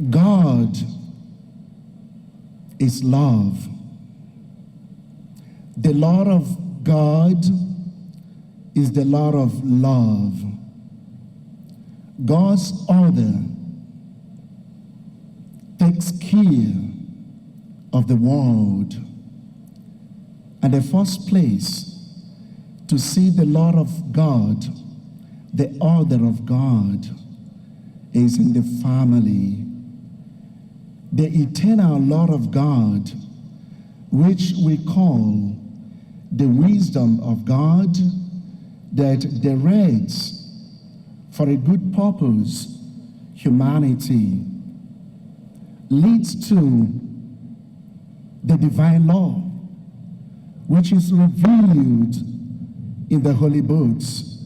God is love. The Lord of God is the Lord of love. God's order takes care of the world. And the first place to see the Lord of God, the order of God, is in the family. The eternal Lord of God, which we call the wisdom of God, that directs for a good purpose humanity, leads to the divine law, which is revealed in the holy books.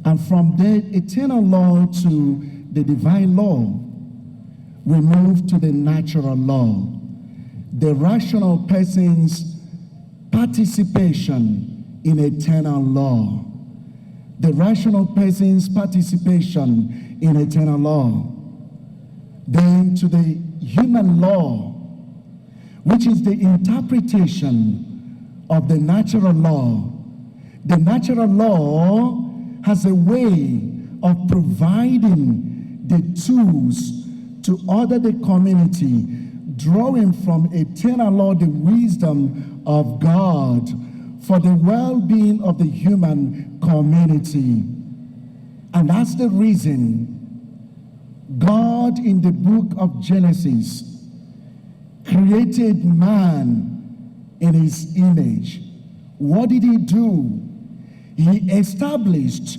And from the eternal law to the divine law, we move to the natural law, the rational person's participation in eternal law. The rational person's participation in eternal law. Then to the human law, which is the interpretation of the natural law. The natural law has a way of providing the tools to order the community, drawing from eternal law the wisdom of God for the well-being of the human community. And that's the reason God in the book of Genesis created man in his image. What did he do? He established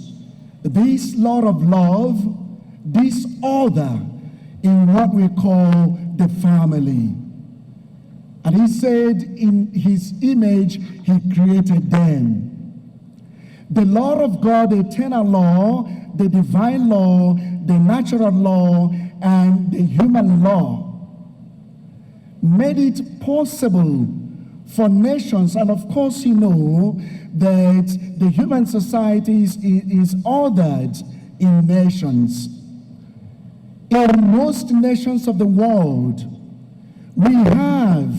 this law of love, this order in what we call the family. And he said in his image, he created them. The law of God, the eternal law, the divine law, the natural law, and the human law made it possible for nations. And of course, you know that the human society is ordered in nations. In most nations of the world, we have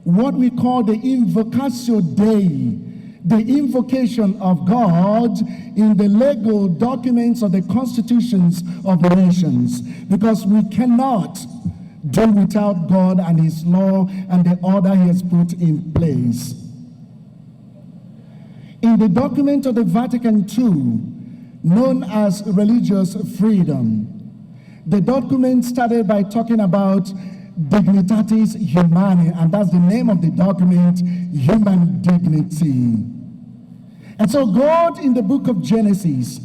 what we call the Invocatio Dei, the invocation of God in the legal documents of the constitutions of the nations, because we cannot do without God and his law and the order he has put in place. In the document of the Vatican II, known as religious freedom, the document started by talking about Dignitatis Humanae, and that's the name of the document, human dignity. And so God in the book of Genesis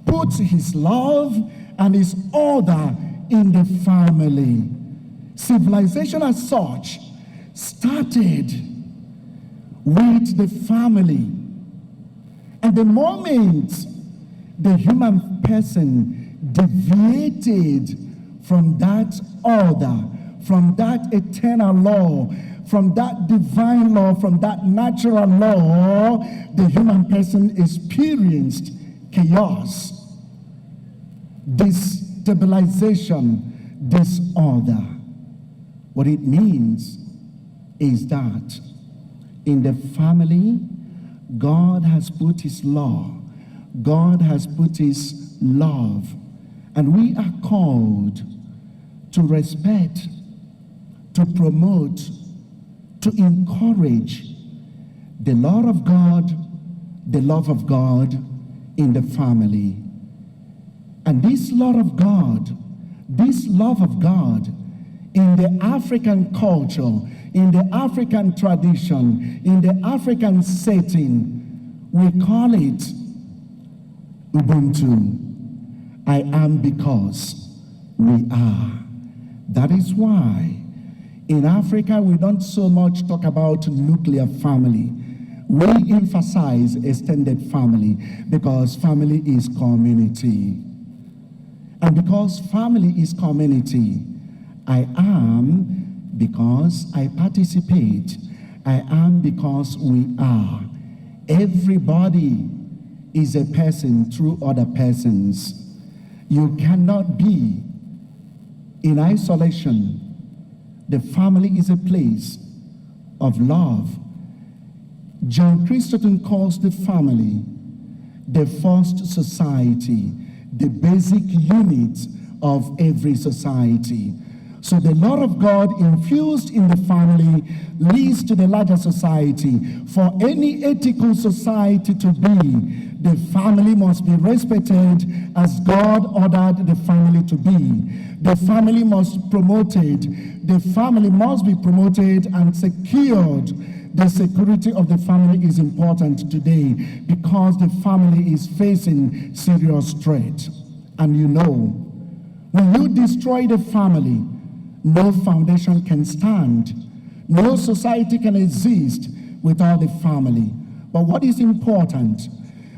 puts his love and his order in the family. Civilization as such started with the family. And the moment the human person deviated from that order, from that eternal law, from that divine law, from that natural law, the human person experienced chaos, destabilization, disorder. What it means is that in the family, God has put his law, God has put his love, and we are called to respect, to promote, to encourage the law of God, the love of God in the family. And this law of God, this love of God in the African culture, in the African tradition, in the African setting, we call it Ubuntu. I am because we are. That is why in Africa we don't so much talk about nuclear family. We emphasize extended family because family is community. And because family is community, I am because I participate. I am because we are. Everybody is a person through other persons. You cannot be in isolation. The family is a place of love. John Chrysostom calls the family the first society, the basic unit of every society. So the law of God infused in the family leads to the larger society. For any ethical society to be, the family must be respected as God ordered the family to be. The family must be promoted. The family must be promoted and secured. The security of the family is important today because the family is facing serious threat. And you know, when you destroy the family, no foundation can stand. No society can exist without the family. But what is important?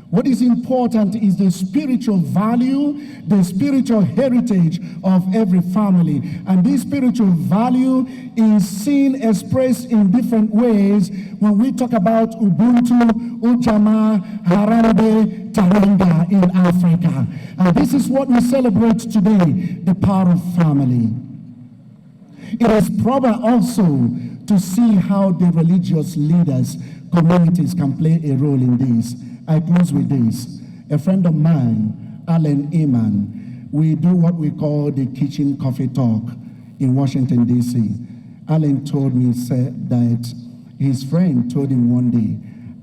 What is important is the spiritual value, the spiritual heritage of every family. And this spiritual value is seen expressed in different ways when we talk about Ubuntu, Ujamaa, Harambee, Taranga in Africa. And this is what we celebrate today, the power of family. It is proper also to see how the religious leaders, communities can play a role in this. I close with this. A friend of mine, Alan Eman, we do what we call the kitchen coffee talk in Washington, D.C. Alan told me said that his friend told him one day,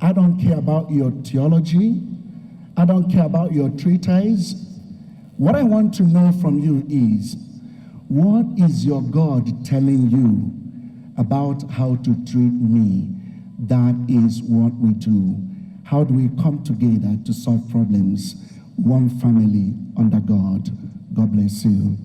I don't care about your theology. I don't care about your treatise. What I want to know from you is, what is your God telling you about how to treat me? That is what we do. How do we come together to solve problems? One family under God. God bless you.